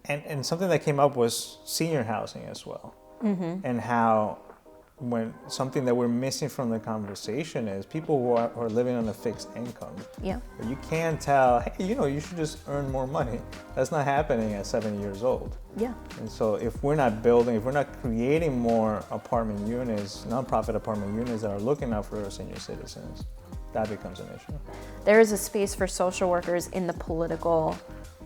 And something that came up was senior housing as well. And how when something that we're missing from the conversation is people who are living on a fixed income. Yeah. You can't tell, hey, you should just earn more money. That's not happening at 70 years old. Yeah. And so if we're not creating more apartment units, nonprofit apartment units that are looking out for our senior citizens, that becomes an issue. There is a space for social workers in the political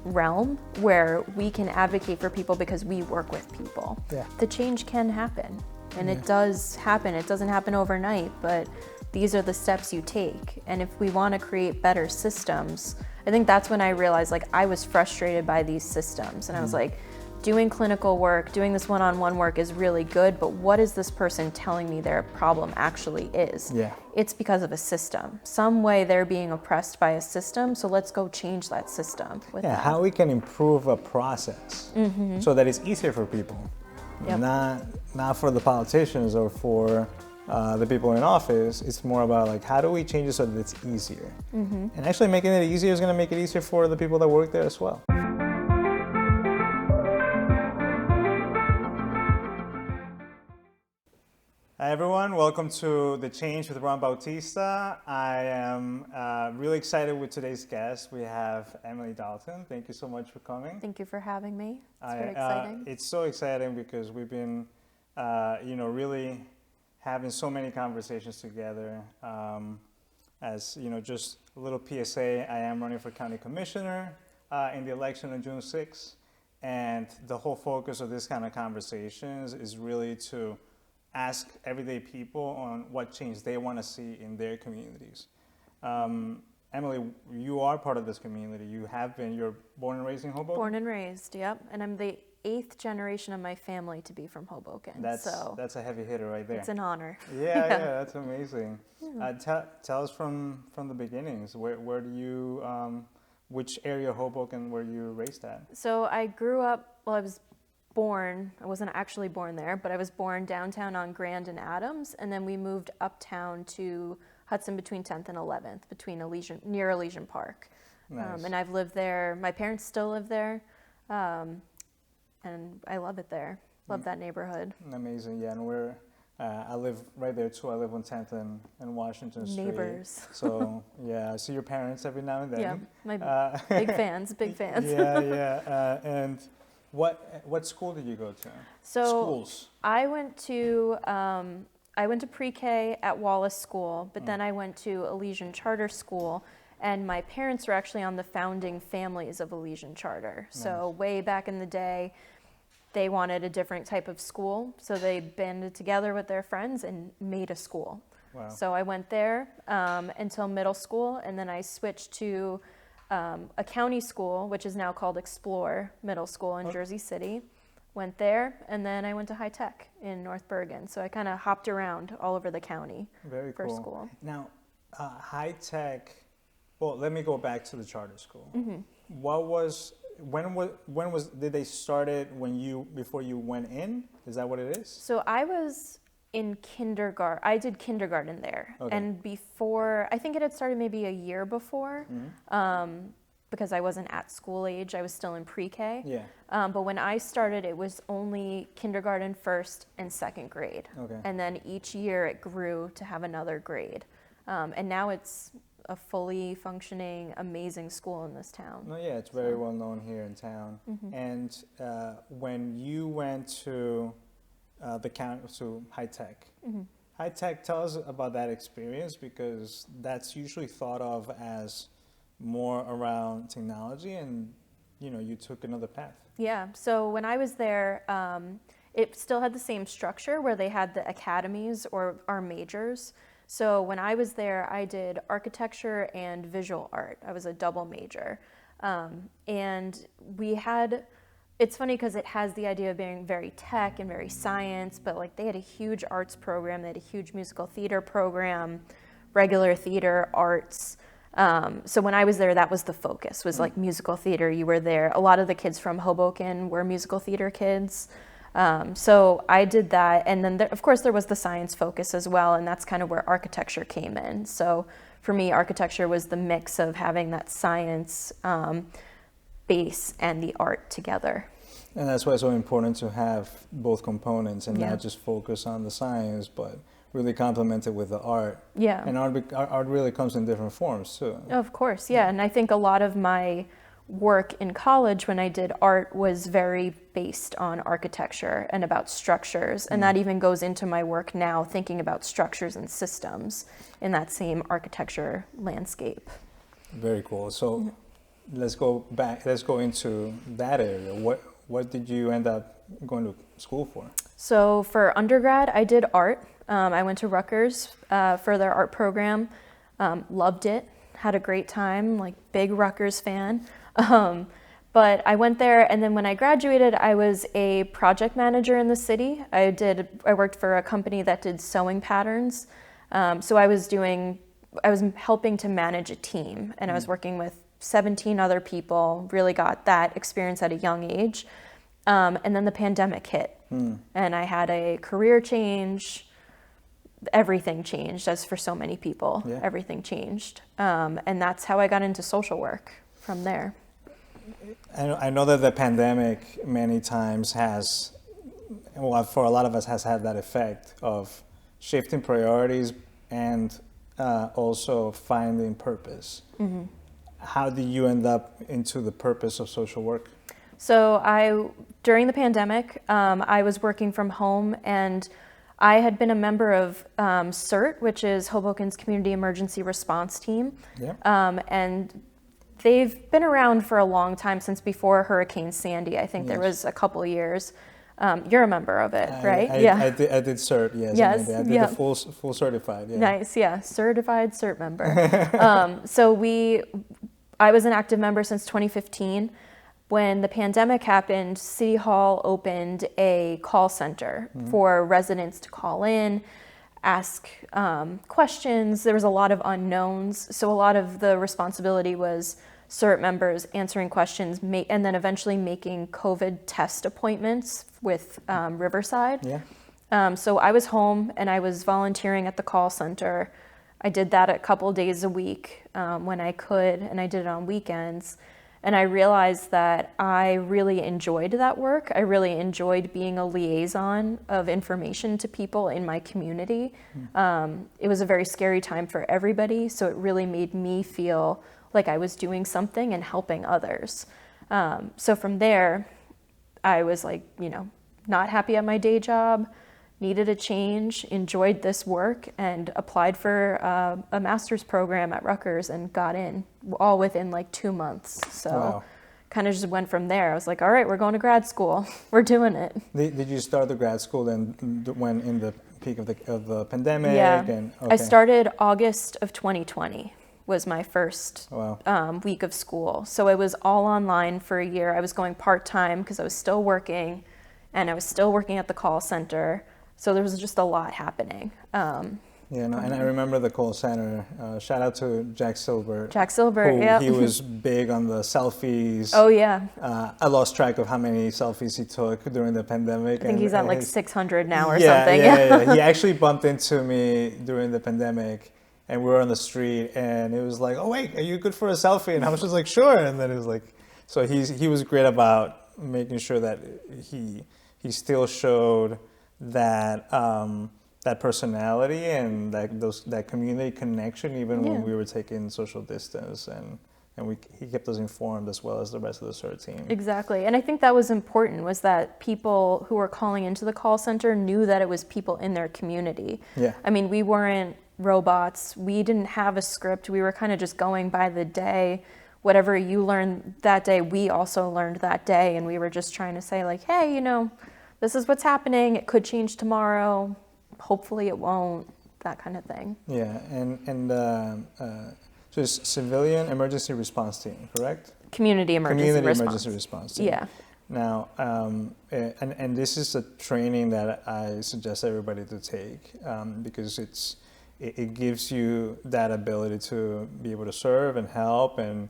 realm where we can advocate for people because we work with people. Yeah. The change can happen. And it does happen. It doesn't happen overnight, but these are the steps you take. And if we want to create better systems, I think that's when I realized, like, I was frustrated by these systems. And I was like, doing clinical work, doing this one-on-one work is really good, but what is this person telling me their problem actually is? Yeah. It's because of a system. Some way they're being oppressed by a system, so let's go change that system with that. How we can improve a process so that it's easier for people. Yep. Not for the politicians or for the people in office. It's more about, like, how do we change it so that it's easier? And actually making it easier is going to make it easier for the people that work there as well. Hi everyone, welcome to The Change with Ron Bautista. I am really excited with today's guest. We have Emily Dalton. Thank you so much for coming. Thank you for having me. It's very exciting. It's so exciting because we've been, really having so many conversations together. As just a little PSA, I am running for county commissioner in the election on June 6th. And the whole focus of this kind of conversations is really to ask everyday people on what change they want to see in their communities. Emily, you are part of this community. You're born and raised in Hoboken? Born and raised, yep. And I'm the 8th generation of my family to be from Hoboken. That's a heavy hitter right there. It's an honor. Yeah, that's amazing. Yeah. Tell us from the beginnings. Where do you, which area of Hoboken were you raised at? So I wasn't actually born there, but I was born downtown on Grand and Adams, and then we moved uptown to Hudson between 10th and 11th, near Elysian Park. Nice. And I've lived there. My parents still live there, and I love it there. Love that neighborhood. Amazing, yeah. And I live right there too. I live on 10th and Washington Street. Neighbors. So yeah, I see your parents every now and then. Yeah, my big fans. Yeah. And what school did you go to? So schools. I went to pre-K at Wallace School, but then I went to Elysian Charter School, and my parents were actually on the founding families of Elysian Charter. Nice. So way back in the day, they wanted a different type of school, so they banded together with their friends and made a school. Wow. So I went there until middle school, and then I switched to a county school, which is now called Explore Middle School in Jersey City. Went there, and then I went to High Tech in North Bergen. So I kind of hopped around all over the county for school. Now, High Tech, well, let me go back to the charter school. Did they start it before you went in? Is that what it is? So I was in kindergarten. I did kindergarten there. Okay. And before, I think it had started maybe a year before, because I wasn't at school age. I was still in pre-K. Yeah. But when I started, it was only kindergarten, first and second grade. Okay. And then each year it grew to have another grade. And now it's a fully functioning, amazing school in this town. No, yeah, it's very well known here in town. And when you went to to High Tech. High Tech, tell us about that experience, because that's usually thought of as more around technology, and you took another path. Yeah, so when I was there, it still had the same structure where they had the academies or our majors. So when I was there, I did architecture and visual art. I was a double major. And it's funny because it has the idea of being very tech and very science, but like they had a huge arts program, they had a huge musical theater program, regular theater, arts. So when I was there, that was the focus, was like musical theater. You were there. A lot of the kids from Hoboken were musical theater kids. So I did that. And then of course there was the science focus as well. And that's kind of where architecture came in. So for me, architecture was the mix of having that science, base and the art together. And that's why it's so important to have both components and Yeah. not just focus on the science, but really complement it with the art. Yeah. And art really comes in different forms too. Of course, yeah. And I think a lot of my work in college when I did art was very based on architecture and about structures. And that even goes into my work now, thinking about structures and systems in that same architecture landscape. Very cool. So let's go back, let's go into that area. What did you end up going to school for? So for undergrad, I did art. I went to Rutgers for their art program. Loved it. Had a great time. Like big Rutgers fan. But I went there, and then when I graduated, I was a project manager in the city. I worked for a company that did sewing patterns. So I was helping to manage a team, and I was working with 17 other people. Really got that experience at a young age. And then the pandemic hit, and I had a career change. Everything changed, as for so many people. Yeah. Everything changed. And that's how I got into social work from there. I know that the pandemic many times has, well, for a lot of us, has had that effect of shifting priorities and also finding purpose. Mm-hmm. How did you end up into the purpose of social work? So during the pandemic, I was working from home, and I had been a member of CERT, which is Hoboken's Community Emergency Response Team. Yeah. And they've been around for a long time, since before Hurricane Sandy. I think there was a couple years. You're a member of it, right? I did CERT, yes. Yes, I did the full certified, yeah. Nice, yeah, certified CERT member. I was an active member since 2015. When the pandemic happened, City Hall opened a call center for residents to call in, ask questions. There was a lot of unknowns, so a lot of the responsibility was CERT members answering questions, and then eventually making COVID test appointments with Riverside. Yeah. So I was home, and I was volunteering at the call center. I did that a couple days a week when I could, and I did it on weekends. And I realized that I really enjoyed that work. I really enjoyed being a liaison of information to people in my community. It was a very scary time for everybody, so it really made me feel like I was doing something and helping others. So from there, I was like, not happy at my day job, needed a change, enjoyed this work, and applied for a master's program at Rutgers and got in, all within like 2 months. So kind of just went from there. I was like, all right, we're going to grad school. We're doing it. Did you start the grad school then when in the peak of the pandemic? Yeah, and, I started August of 2020 was my first Wow. week of school. So it was all online for a year. I was going part-time because I was still working, and I was still working at the call center. So there was just a lot happening. Yeah, no, and I remember the call center. Shout out to Jack Silver. Jack Silver, yeah. He was big on the selfies. Oh, yeah. I lost track of how many selfies he took during the pandemic. I think he's at like 600 now or yeah, something. Yeah. He actually bumped into me during the pandemic, and we were on the street, and it was like, oh, wait, are you good for a selfie? And I was just like, sure. And then it was like, so he was great about making sure that he still showed that that personality and that community connection, even when we were taking social distance, and he kept us informed as well as the rest of the CERT team. Exactly, and I think that was important, was that people who were calling into the call center knew that it was people in their community. Yeah. I mean, we weren't robots. We didn't have a script. We were kind of just going by the day. Whatever you learned that day, we also learned that day, and we were just trying to say like, hey, this is what's happening. It could change tomorrow. Hopefully it won't, that kind of thing. Yeah, and so it's Civilian Emergency Response Team, correct? Community Emergency Response Team. Yeah. Now, and this is a training that I suggest everybody to take because it gives you that ability to be able to serve and help, and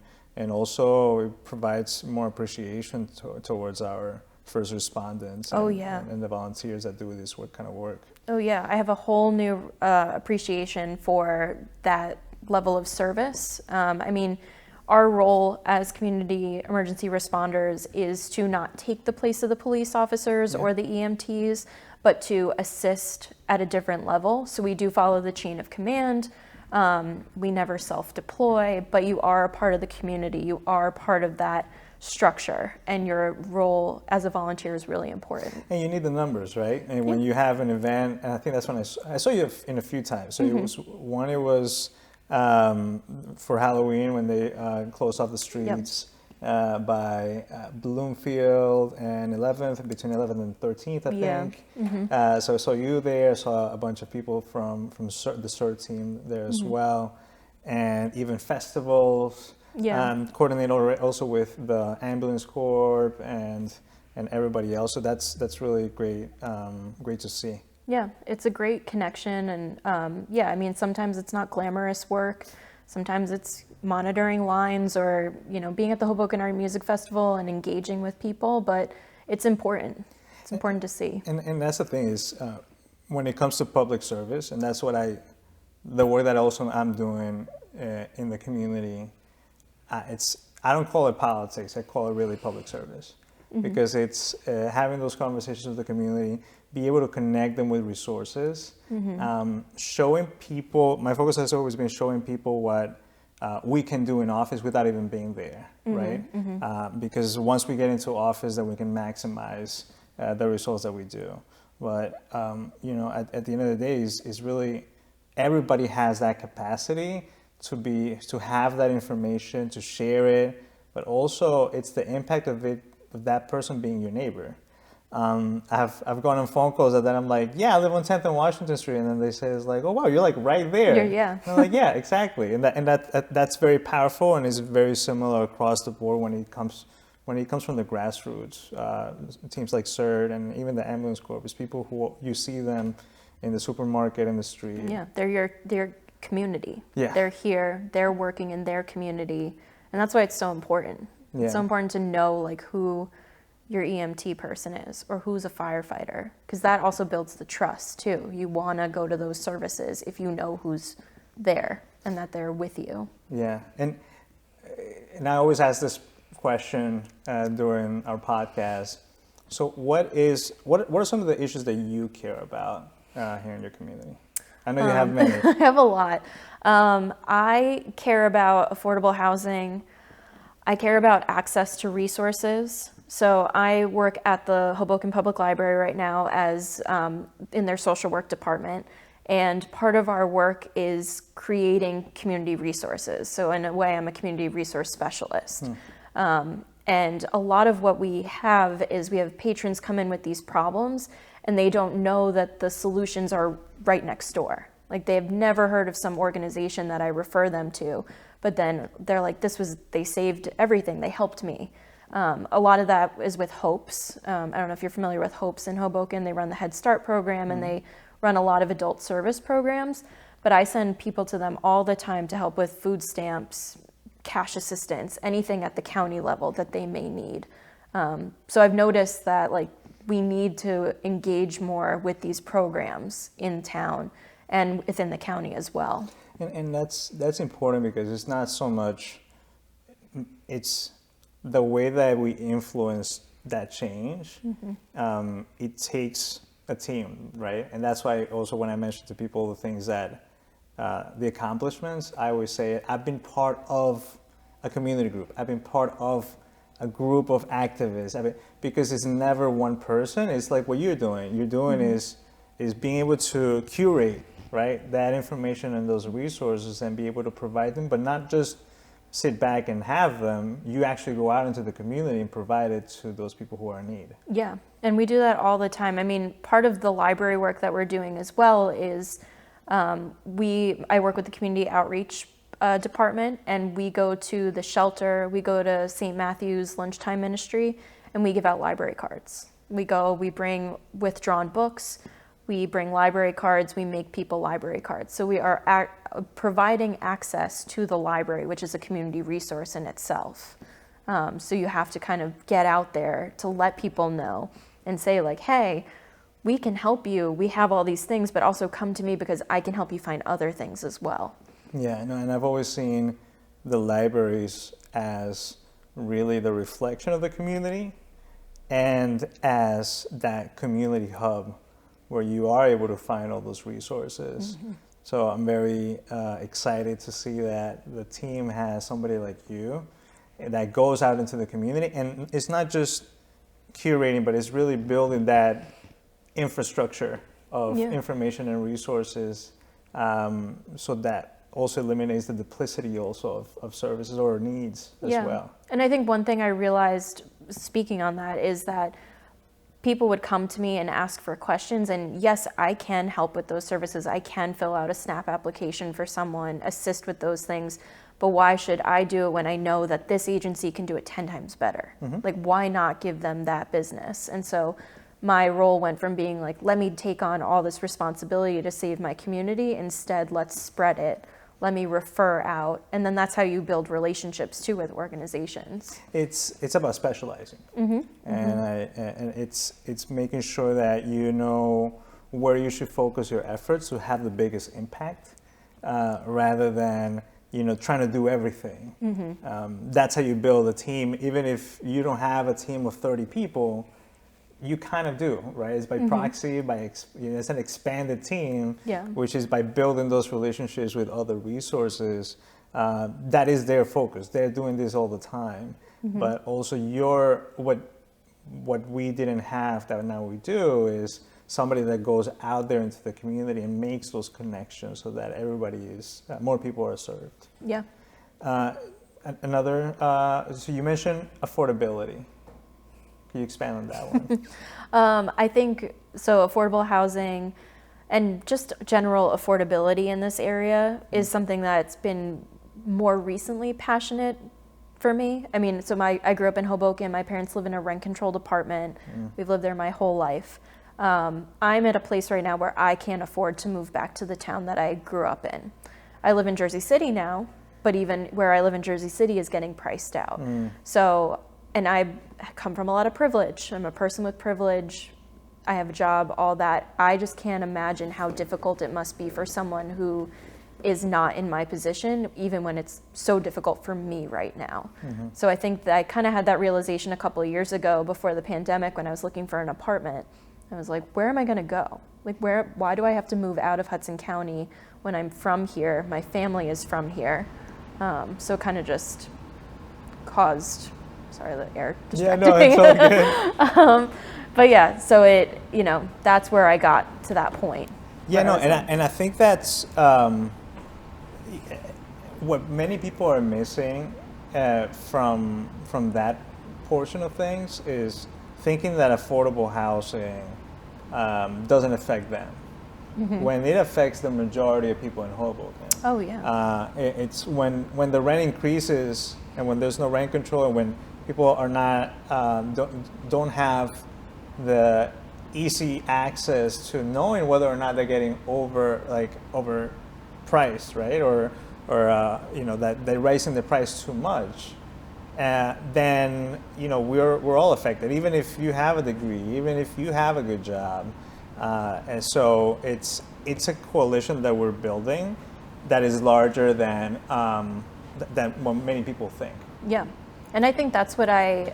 also it provides more appreciation towards our first respondents and the volunteers that do this kind of work. Oh yeah, I have a whole new appreciation for that level of service. I mean, our role as community emergency responders is to not take the place of the police officers or the EMTs, but to assist at a different level. So we do follow the chain of command. We never self-deploy, but you are a part of the community. You are part of that structure, and your role as a volunteer is really important. And you need the numbers, right? And when you have an event, and I think that's when I saw you in a few times. So it was for Halloween when they closed off the streets by Bloomfield and 11th, between 11th and 13th, I think. So I saw you there, saw a bunch of people from the CERT team there as well, and even festivals. Coordinate also with the ambulance corps and everybody else. So that's really great, great to see. Yeah, it's a great connection, and I mean, sometimes it's not glamorous work. Sometimes it's monitoring lines or, being at the Hoboken Art Music Festival and engaging with people, but it's important. It's important to see. And that's the thing is, when it comes to public service, and that's what the work that also I'm doing in the community, I don't call it politics, I call it really public service. Because it's having those conversations with the community, be able to connect them with resources, showing people, my focus has always been showing people what we can do in office without even being there, right? Because once we get into office, then we can maximize the results that we do. But, at the end of the day, is really, everybody has that capacity to have that information, to share it, but also it's the impact of that person being your neighbor. I've gone on phone calls that I'm like, yeah, I live on 10th and Washington Street, and then they say, it's like, oh wow, you're like right there. Yeah. And I'm like, yeah, exactly, and that's very powerful and is very similar across the board when it comes from the grassroots. Teams like CERT and even the ambulance corps, people who you see them in the supermarket, in the street. Yeah, they're your community. Yeah. They're here, they're working in their community, and that's why it's so important. Yeah. It's so important to know like who your EMT person is or who's a firefighter, because that also builds the trust too. You want to go to those services if you know who's there and that they're with you. Yeah, and I always ask this question during our podcast. So what are some of the issues that you care about here in your community? I know you have many. I have a lot. I care about affordable housing. I care about access to resources. So I work at the Hoboken Public Library right now as in their social work department. And part of our work is creating community resources. So in a way, I'm a community resource specialist. And a lot of what we have is we have patrons come in with these problems and they don't know that the solutions are right next door. Like they've never heard of some organization that I refer them to, but then they're like, they saved everything, they helped me. A lot of that is with Hopes. I don't know if you're familiar with Hopes in Hoboken. They run the Head Start program and they run a lot of adult service programs, but I send people to them all the time to help with food stamps, cash assistance, anything at the county level that they may need. So I've noticed that like we need to engage more with these programs in town and within the county as well. And that's important because it's not so much, it's the way that we influence that change. It takes a team, right? And that's why also when I mention to people the things that, the accomplishments, I always say, I've been part of a community group. I've been part of a group of activists. Because it's never one person. It's like what you're doing. You're doing is being able to curate, right, that information and those resources and be able to provide them, but not just sit back and have them. You actually go out into the community and provide it to those people who are in need. Yeah, and we do that all the time. I mean, part of the library work that we're doing as well is I work with the community outreach department, and we go to the shelter, we go to St. Matthew's lunchtime ministry, and we give out library cards. We bring withdrawn books, we bring library cards, we make people library cards. So we are providing access to the library, which is a community resource in itself. So you have to kind of get out there to let people know and say like, hey, we can help you. We have all these things, but also come to me because I can help you find other things as well. Yeah, no, and I've always seen the libraries as really the reflection of the community and as that community hub where you are able to find all those resources. So I'm very excited to see that the team has somebody like you that goes out into the community, and it's not just curating, but it's really building that infrastructure of information and resources, so that also eliminates the duplicity also of services or needs as well. And I think one thing I realized speaking on that is that people would come to me and ask for questions, and yes, I can help with those services. I can fill out a SNAP application for someone, assist with those things, but why should I do it when I know that this agency can do it 10 times better? Like, why not give them that business? And so my role went from being like, let me take on all this responsibility to save my community. Instead, let's spread it. Let me refer out. And then that's how you build relationships too with organizations. It's about specializing. And it's making sure that you know where you should focus your efforts to have the biggest impact, rather than trying to do everything. That's how you build a team. Even if you don't have a team of 30 people, you kind of do, right? It's by proxy, it's an expanded team, which is by building those relationships with other resources. That is their focus. They're doing this all the time. But also what we didn't have that now we do is somebody that goes out there into the community and makes those connections so that everybody is, more people are served. Yeah. So you mentioned affordability. Can you expand on that one? I think, so affordable housing and just general affordability in this area is something that's been more recently passionate for me. I mean, so I grew up in Hoboken. My parents live in a rent-controlled apartment. We've lived there my whole life. I'm at a place right now where I can't afford to move back to the town that I grew up in. I live in Jersey City now, but even where I live in Jersey City is getting priced out. So, and I come from a lot of privilege. I'm a person with privilege. I have a job, all that. I just can't imagine how difficult it must be for someone who is not in my position, even when it's so difficult for me right now. So I think that I kind of had that realization a couple of years ago before the pandemic when I was looking for an apartment. I was like, where am I gonna go? Like, why do I have to move out of Hudson County when I'm from here? My family is from here. So kind of just caused, sorry, the air distracted me. It's all good. But yeah, so that's where I got to that point. And I think that's what many people are missing from that portion of things is thinking that affordable housing doesn't affect them, when it affects the majority of people in Hoboken. Oh yeah. It's when the rent increases and when there's no rent control and when people are not don't have the easy access to knowing whether or not they're getting overpriced, right? Or that they're raising the price too much. Then we're all affected, even if you have a degree, even if you have a good job. And so it's a coalition that we're building that is larger than what many people think. Yeah, and I think that's what I've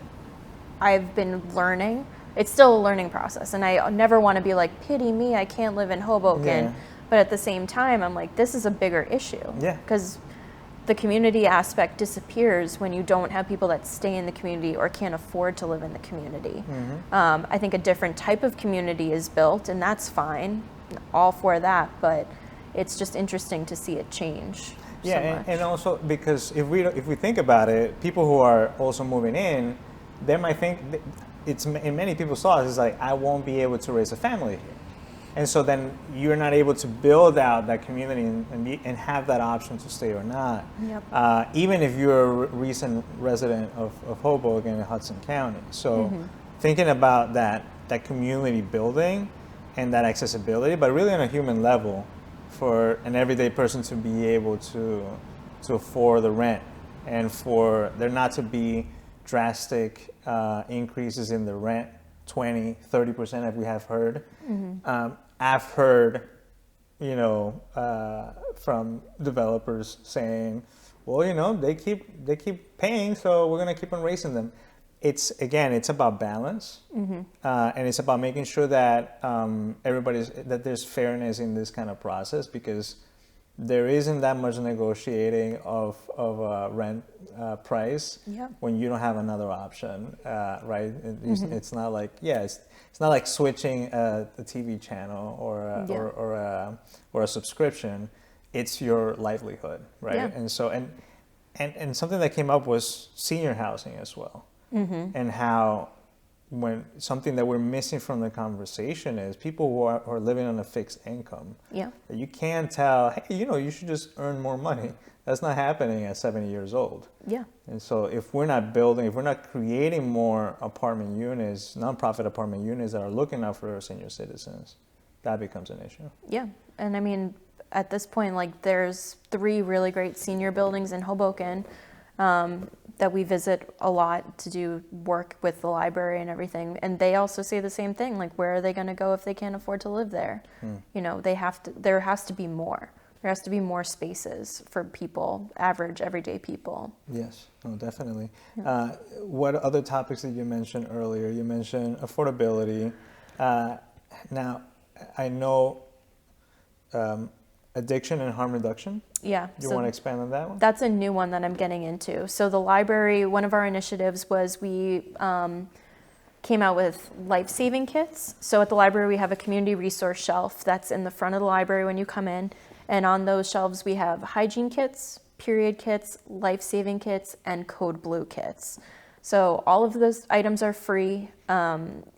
been learning. It's still a learning process, and I never want to be like, pity me, I can't live in Hoboken. But at the same time, I'm like, this is a bigger issue. Because the community aspect disappears when you don't have people that stay in the community or can't afford to live in the community. I think a different type of community is built, and that's fine, all for that, but it's just interesting to see it change. And also because if we think about it, people who are also moving in, they might think it's in many people's thoughts is like, I won't be able to raise a family here. And so then you're not able to build out that community and have that option to stay or not. Even if you're a recent resident of Hoboken in Hudson County. So thinking about that community building and that accessibility, but really on a human level for an everyday person to be able to afford the rent and for there not to be drastic increases in the rent, 20, 30% as we have heard. I've heard, from developers saying, well, they keep paying, so we're gonna keep on raising them. It's about balance, and it's about making sure that that there's fairness in this kind of process, because there isn't that much negotiating of rent price when you don't have another option, right? It's not like it's not like switching a TV channel or a subscription. It's your livelihood, right? Yeah. And so and something that came up was senior housing as well, and how when something that we're missing from the conversation is people who are living on a fixed income. Yeah. You can't tell, hey, you should just earn more money. That's not happening at 70 years old. Yeah. And so if we're not creating more apartment units, nonprofit apartment units that are looking out for our senior citizens, that becomes an issue. Yeah. And I mean, at this point, like, there's 3 really great senior buildings in Hoboken that we visit a lot to do work with the library and everything. And they also say the same thing, like, where are they going to go if they can't afford to live there? There has to be more. There has to be more spaces for people, average, everyday people. Yes, definitely. Yeah. What other topics did you mention earlier? You mentioned affordability. Now, I know addiction and harm reduction. Yeah. You want to expand on that one? That's a new one that I'm getting into. So the library, one of our initiatives was we came out with life-saving kits. So at the library, we have a community resource shelf that's in the front of the library when you come in. And on those shelves, we have hygiene kits, period kits, life-saving kits, and code blue kits. So all of those items are free.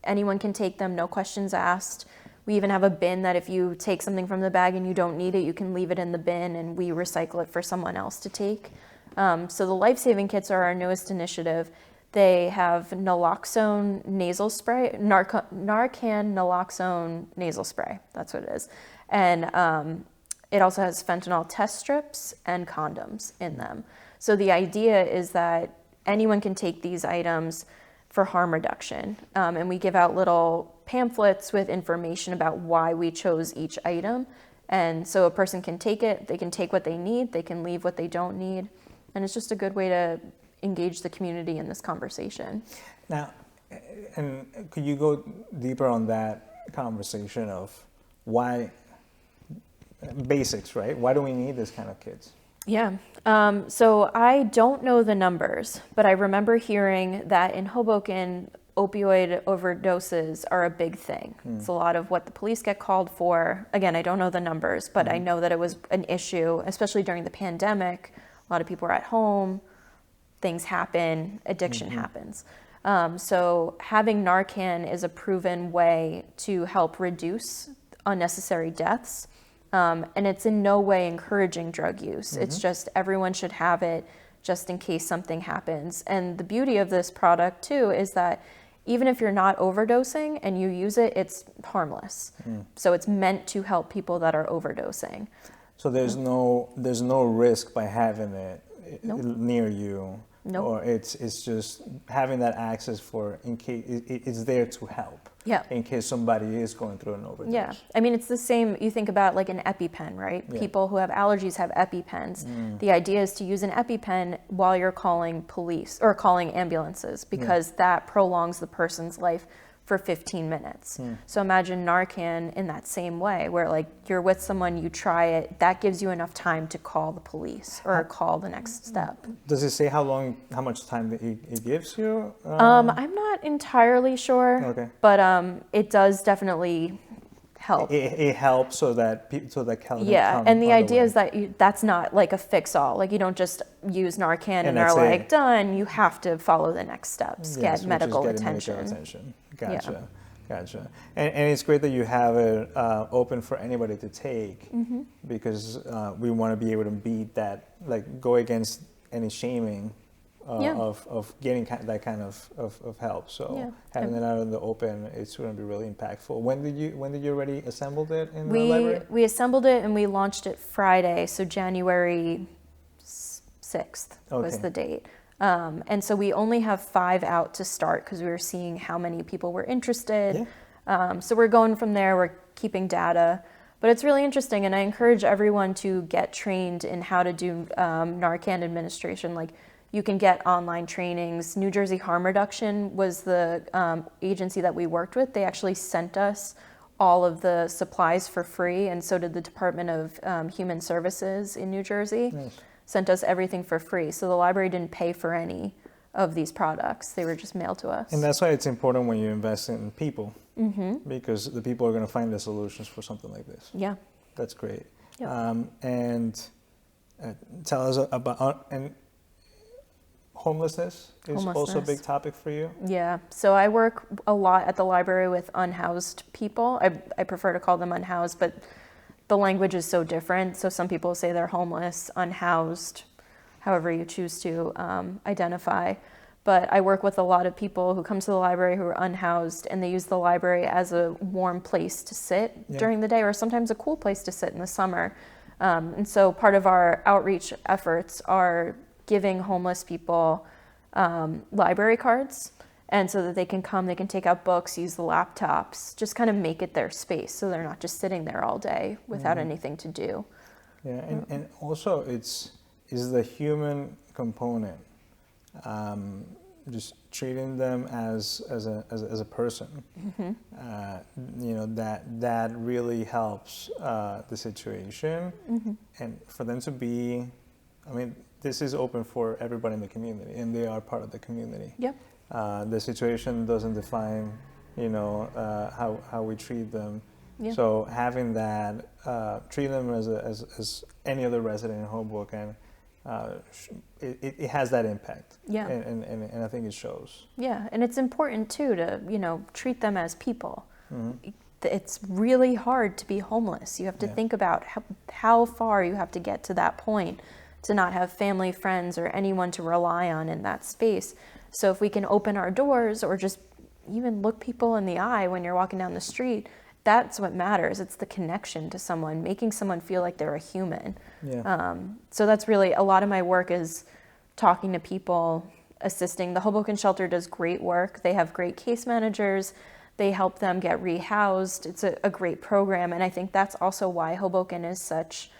Anyone can take them, no questions asked. We even have a bin that if you take something from the bag and you don't need it, you can leave it in the bin and we recycle it for someone else to take. So the life-saving kits are our newest initiative. They have naloxone nasal spray, Narcan naloxone nasal spray. That's what it is. And it also has fentanyl test strips and condoms in them. So the idea is that anyone can take these items for harm reduction. And we give out little pamphlets with information about why we chose each item. And so a person can take it, they can take what they need, they can leave what they don't need. And it's just a good way to engage the community in this conversation. Now, and could you go deeper on that conversation of why, basics, right? Why do we need this kind of kits? Yeah. So I don't know the numbers, but I remember hearing that in Hoboken, opioid overdoses are a big thing. It's a lot of what the police get called for. Again, I don't know the numbers, but I know that it was an issue, especially during the pandemic. A lot of people are at home, things happen, addiction happens. So having Narcan is a proven way to help reduce unnecessary deaths. And it's in no way encouraging drug use. It's just everyone should have it just in case something happens. And the beauty of this product too is that even if you're not overdosing and you use it, it's harmless. So it's meant to help people that are overdosing. So there's no risk by having it near you. Nope. Or it's just having that access for in case it's there to help. Yeah. In case somebody is going through an overdose. Yeah. I mean, it's the same. You think about like an EpiPen, right? Yeah. People who have allergies have EpiPens. The idea is to use an EpiPen while you're calling police or calling ambulances because that prolongs the person's life for 15 minutes. So imagine Narcan in that same way where like you're with someone, you try it, that gives you enough time to call the police or call the next step. Does it say how much time that it gives you? I'm not entirely sure, but it does definitely help. It helps so that and the idea is that that's not like a fix-all. Like you don't just use Narcan and are like done. You have to follow the next steps, get medical attention. Gotcha. And it's great that you have it open for anybody to take because we want to be able to beat that, like go against any shaming of getting that kind of help. So having it out in the open, it's going to be really impactful. When did you already assemble it in the library? We assembled it and we launched it Friday, so January 6th was the date. And so we only have 5 out to start because we were seeing how many people were interested. So we're going from there. We're keeping data. But it's really interesting, and I encourage everyone to get trained in how to do Narcan administration. Like, you can get online trainings. New Jersey Harm Reduction was the agency that we worked with. They actually sent us all of the supplies for free, and so did the Department of Human Services in New Jersey. Nice. Sent us everything for free. So the library didn't pay for any of these products. They were just mailed to us. And that's why it's important when you invest in people, because the people are going to find the solutions for something like this. Yeah. That's great. Yep. And tell us about, and homelessness is also a big topic for you? Yeah. So I work a lot at the library with unhoused people. I prefer to call them unhoused, but the language is so different. So some people say they're homeless, unhoused, however you choose to identify. But I work with a lot of people who come to the library who are unhoused, and they use the library as a warm place to sit during the day, or sometimes a cool place to sit in the summer. And so part of our outreach efforts are giving homeless people library cards, and so that they can come, they can take out books, use the laptops, just kind of make it their space so they're not just sitting there all day without anything to do. Yeah, and also is the human component, just treating them as a person. You know, that really helps the situation, and for them to be, I mean, this is open for everybody in the community, and they are part of the community. Yep. The situation doesn't define, you know, how we treat them. Yeah. So having that, treat them as any other resident in Hoboken, it has that impact. Yeah. And I think it shows. Yeah, and it's important too to, you know, treat them as people. It's really hard to be homeless. You have to think about how far you have to get to that point to not have family, friends, or anyone to rely on in that space. So if we can open our doors, or just even look people in the eye when you're walking down the street, that's what matters. It's the connection to someone, making someone feel like they're a human. Yeah. So that's really a lot of my work, is talking to people, assisting. The Hoboken shelter does great work. They have great case managers. They help them get rehoused. It's a great program, and I think that's also why Hoboken is such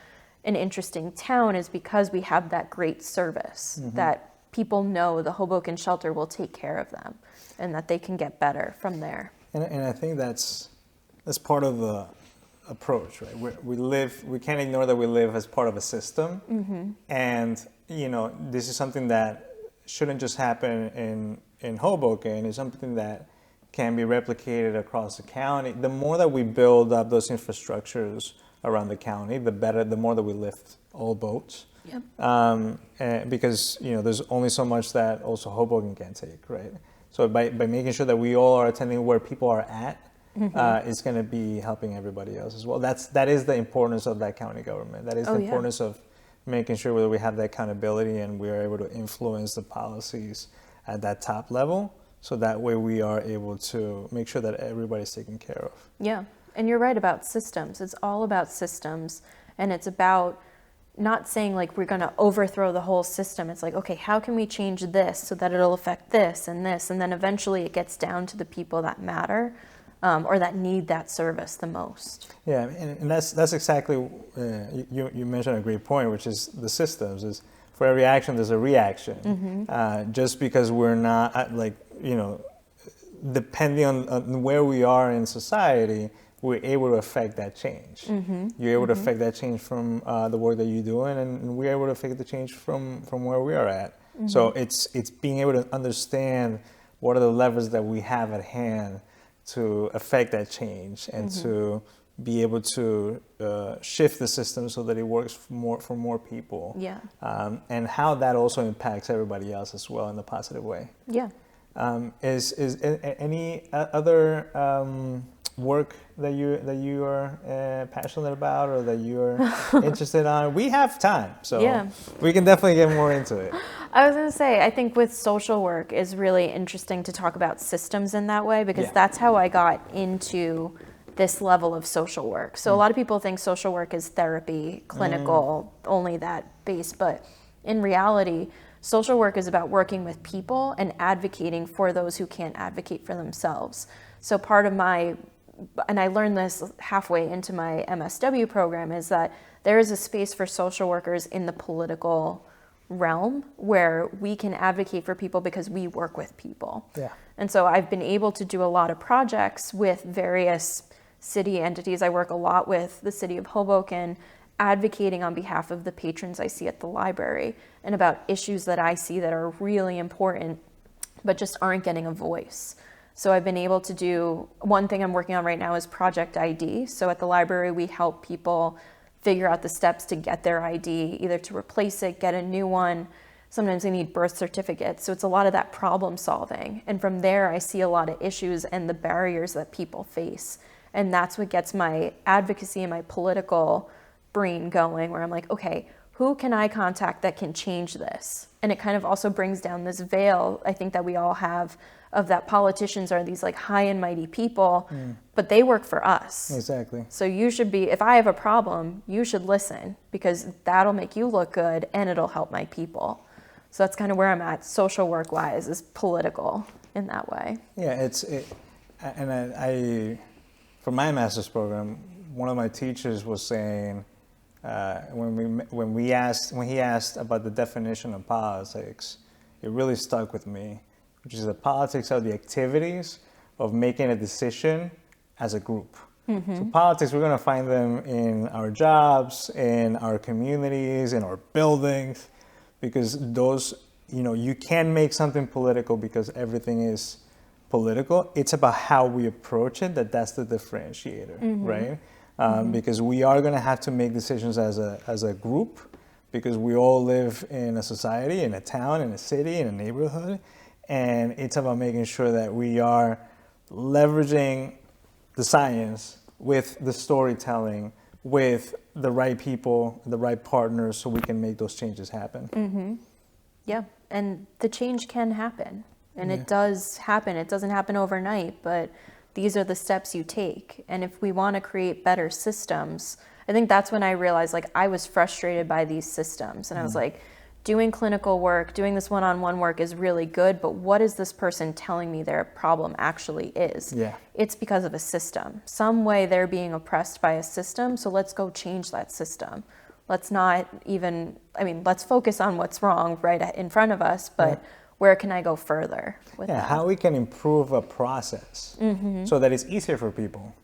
an interesting town, is because we have that great service, that people know the Hoboken shelter will take care of them, and that they can get better from there. And I think that's part of the approach, right? We can't ignore that we live as part of a system, and you know, this is something that shouldn't just happen in Hoboken. It's something that can be replicated across the county. The more that we build up those infrastructures around the county, the better, the more that we lift all boats. Yep. Because, you know, there's only so much that also Hoboken can take, right? So by making sure that we all are attending where people are at, it's going to be helping everybody else as well. That is the importance of that county government. That is the importance of making sure that we have that accountability and we are able to influence the policies at that top level, so that way we are able to make sure that everybody's taken care of. Yeah. And you're right about systems. It's all about systems, and it's about not saying like we're going to overthrow the whole system. It's like, okay, how can we change this so that it'll affect this, and then eventually it gets down to the people that matter, or that need that service the most. Yeah, and that's exactly, you mentioned a great point, which is the systems. Is for every action there's a reaction. Just because we're not, like, you know, depending on where we are in society, we're able to affect that change. You're able to affect that change from the work that you're doing, and we're able to affect the change from where we are at. So it's being able to understand what are the levers that we have at hand to affect that change, and to be able to shift the system so that it works for more people. Yeah. And how that also impacts everybody else as well in a positive way. Yeah. Is any other work that you are passionate about, or that you're interested on? We have time, so we can definitely get more into it. I was going to say, I think with social work is really interesting to talk about systems in that way, because that's how I got into this level of social work. So a lot of people think social work is therapy, clinical, only that base, but in reality, social work is about working with people and advocating for those who can't advocate for themselves. So part of my and I learned this halfway into my MSW program, is that there is a space for social workers in the political realm where we can advocate for people because we work with people. Yeah. And so I've been able to do a lot of projects with various city entities. I work a lot with the city of Hoboken, advocating on behalf of the patrons I see at the library and about issues that I see that are really important but just aren't getting a voice. So I've been able to do, one thing I'm working on right now is Project ID. So at the library, we help people figure out the steps to get their ID, either to replace it, get a new one. Sometimes they need birth certificates. So it's a lot of that problem solving. And from there, I see a lot of issues and the barriers that people face. And that's what gets my advocacy and my political brain going, where I'm like, okay, who can I contact that can change this? And it kind of also brings down this veil, I think, that we all have of that politicians are these like high and mighty people, but they work for us. Exactly. So you should be, if I have a problem, you should listen, because that'll make you look good and it'll help my people. So that's kind of where I'm at, social work wise, is political in that way. Yeah, I for my master's program, one of my teachers was saying, when he asked about the definition of politics, it really stuck with me, which is that politics are the activities of making a decision as a group. Mm-hmm. So politics, we're going to find them in our jobs, in our communities, in our buildings, because those, you can make something political because everything is political. It's about how we approach it, that's the differentiator, mm-hmm. right? Because we are going to have to make decisions as a group, because we all live in a society, in a town, in a city, in a neighborhood, and it's about making sure that we are leveraging the science with the storytelling, with the right people, the right partners, so we can make those changes happen. Mm-hmm. Yeah, and the change can happen, and it does happen. It doesn't happen overnight, but these are the steps you take. And if we want to create better systems, I think that's when I realized, like, I was frustrated by these systems. And I was like, doing clinical work, doing this one-on-one work is really good, but what is this person telling me their problem actually is? Yeah. It's because of a system. Some way they're being oppressed by a system, so let's go change that system. Let's not even, let's focus on what's wrong right in front of us, but where can I go further with that? How we can improve a process so that it's easier for people,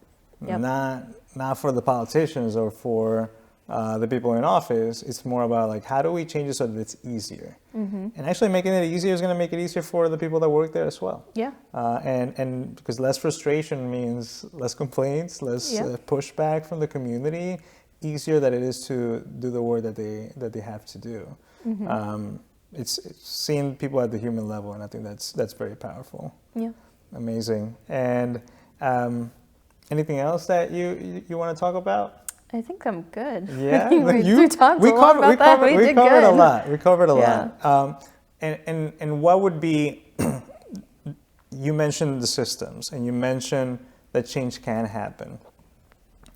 not for the politicians or for the people in office. It's more about, like, how do we change it so that it's easier? And actually making it easier is going to make it easier for the people that work there as well. Yeah. And because less frustration means less complaints, less pushback from the community, easier that it is to do the work that they have to do. It's seeing people at the human level, and I think that's very powerful. Yeah. Amazing. And anything else that you want to talk about? I think I'm good. Yeah, we talked a lot about that. We did covered good. a lot. We covered a lot. And what would be? You mentioned the systems, and you mentioned that change can happen.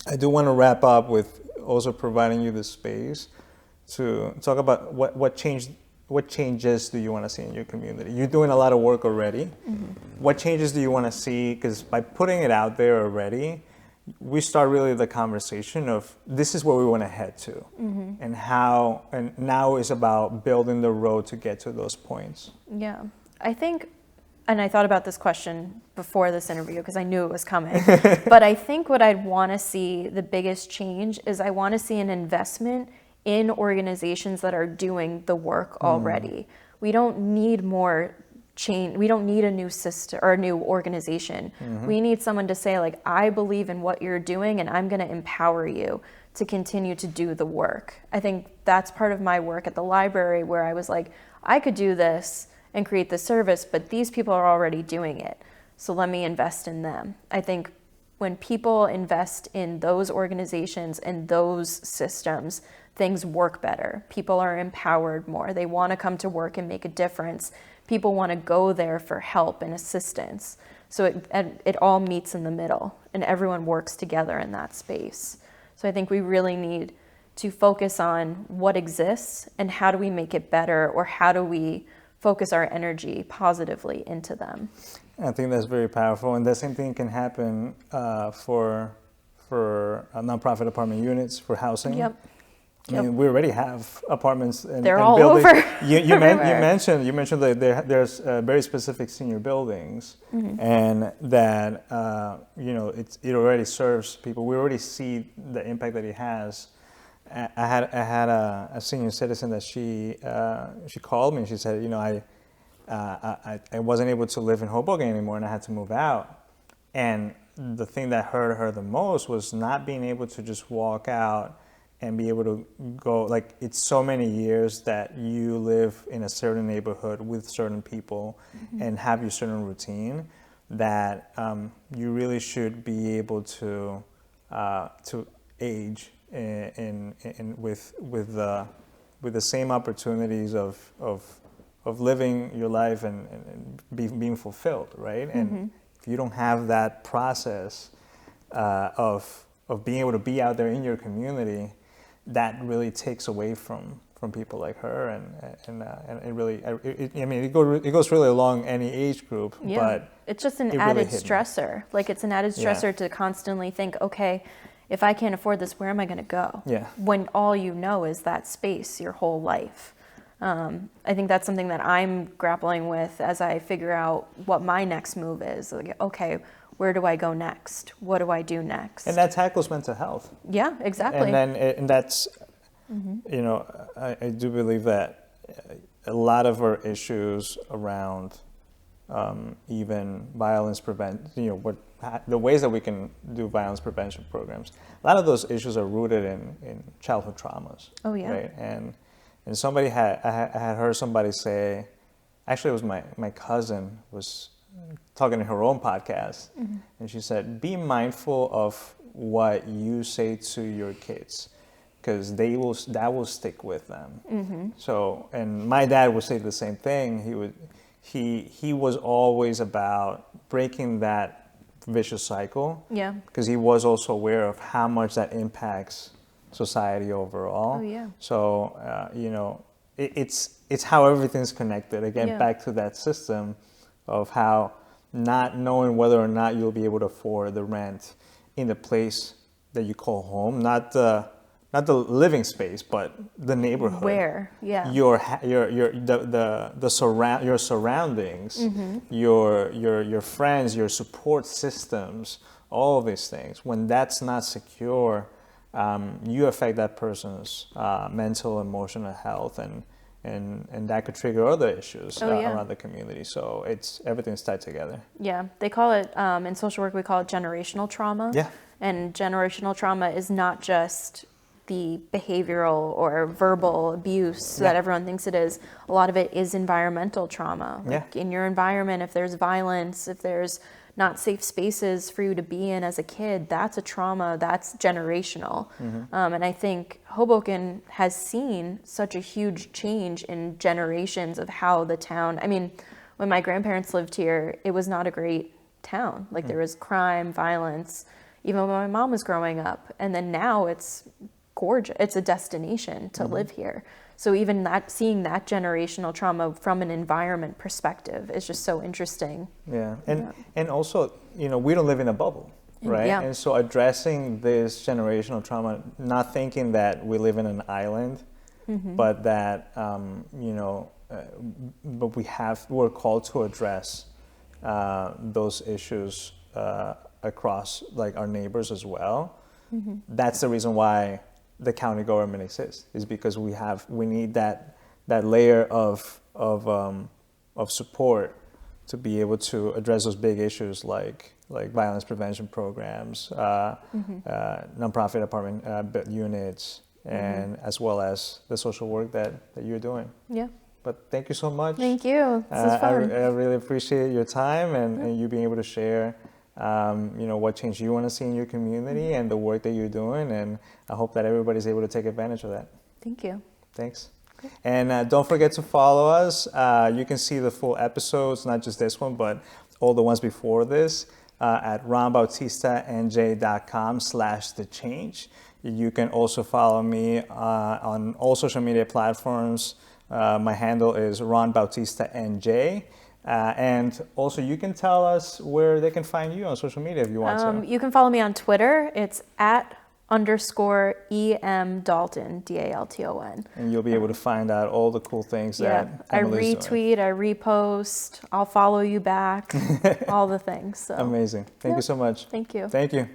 I do want to wrap up with also providing you the space to talk about what changes do you want to see in your community? You're doing a lot of work already. What changes do you want to see? Because by putting it out there already, we start really the conversation of this is where we want to head to, and how, and now is about building the road to get to those points. Yeah, I think, and I thought about this question before this interview because I knew it was coming, but I think what I'd want to see, the biggest change, is I want to see an investment in organizations that are doing the work already. We don't need more change. We don't need a new system or a new organization. We need someone to say, like, I believe in what you're doing and I'm going to empower you to continue to do the work. I think that's part of my work at the library, where I was like, I could do this and create the service, but these people are already doing it. So let me invest in them. I think when people invest in those organizations and those systems, things work better. People are empowered more. They want to come to work and make a difference. People want to go there for help and assistance. So it all meets in the middle, and everyone works together in that space. So I think we really need to focus on what exists and how do we make it better, or how do we focus our energy positively into them. I think that's very powerful, and the same thing can happen for nonprofit apartment units for housing. Yep. I mean, we already have apartments and They're and all buildings. over. You everywhere. mentioned that there's very specific senior buildings, and that it already serves people. We already see the impact that it has. I had a senior citizen that she called me and she said, I wasn't able to live in Hoboken anymore and I had to move out. And the thing that hurt her the most was not being able to just walk out and be able to go, like, it's so many years that you live in a certain neighborhood with certain people and have your certain routine that you really should be able to age with the same opportunities of living your life and being fulfilled, right? And if you don't have that process of being able to be out there in your community, that really takes away from people like her, and it really, it goes really along any age group, but it's just an it added really hit me. stressor. Like, it's an added stressor to constantly think, okay, if I can't afford this, where am I going to go? Yeah. When all you know is that space your whole life. I think that's something that I'm grappling with as I figure out what my next move is. Like, okay, where do I go next? What do I do next? And that tackles mental health. Yeah, exactly. And that's, I do believe that a lot of our issues around even violence prevention, the ways that we can do violence prevention programs, a lot of those issues are rooted in childhood traumas. Oh, yeah. Right? And I had heard somebody say, actually it was my cousin was talking in her own podcast, and she said, be mindful of what you say to your kids, because that will stick with them. So, and my dad would say the same thing. He was always about breaking that vicious cycle. Yeah. Because he was also aware of how much that impacts society overall. Oh, yeah. So, it's how everything's connected. Again, back to that system of how not knowing whether or not you'll be able to afford the rent in the place that you call home, not the living space, but the neighborhood. Where? Yeah. Your surroundings, your friends, your support systems, all of these things. When that's not secure, you affect that person's mental, emotional health, and that could trigger other issues around the community. So everything's tied together. Yeah. They call it, in social work, we call it generational trauma. Yeah. And generational trauma is not just the behavioral or verbal abuse that everyone thinks it is. A lot of it is environmental trauma. Like, in your environment, if there's violence, if there's not safe spaces for you to be in as a kid, that's a trauma, that's generational. And I think Hoboken has seen such a huge change in generations of how the town, I mean, when my grandparents lived here, it was not a great town. Like, there was crime, violence, even when my mom was growing up. And then now it's gorgeous. It's a destination to live here. So even seeing that generational trauma from an environment perspective is just so interesting. Yeah, and also, we don't live in a bubble, right? Yeah. And so addressing this generational trauma, not thinking that we live in an island, but that but we're called to address those issues across, like, our neighbors as well. That's the reason why the county government exists, is because we need that layer of support to be able to address those big issues like violence prevention programs, nonprofit apartment units, and as well as the social work that you're doing. Yeah. But thank you so much. Thank you. This is fun. I really appreciate your time and you being able to share what change you want to see in your community and the work that you're doing, and I hope that everybody's able to take advantage of that. Thank you. Thanks. Okay. And don't forget to follow us. You can see the full episodes, not just this one, but all the ones before this, at ronbautistanj.com/thechange. You can also follow me on all social media platforms. My handle is ronbautistanj. And also, you can tell us where they can find you on social media if you want to. You can follow me on Twitter. It's @_EM Dalton, DALTON. And you'll be able to find out all the cool things Yeah, that I Emily's doing. retweet, I repost, I'll follow you back, all the things. So Amazing. Thank you so much. thank you. Thank you.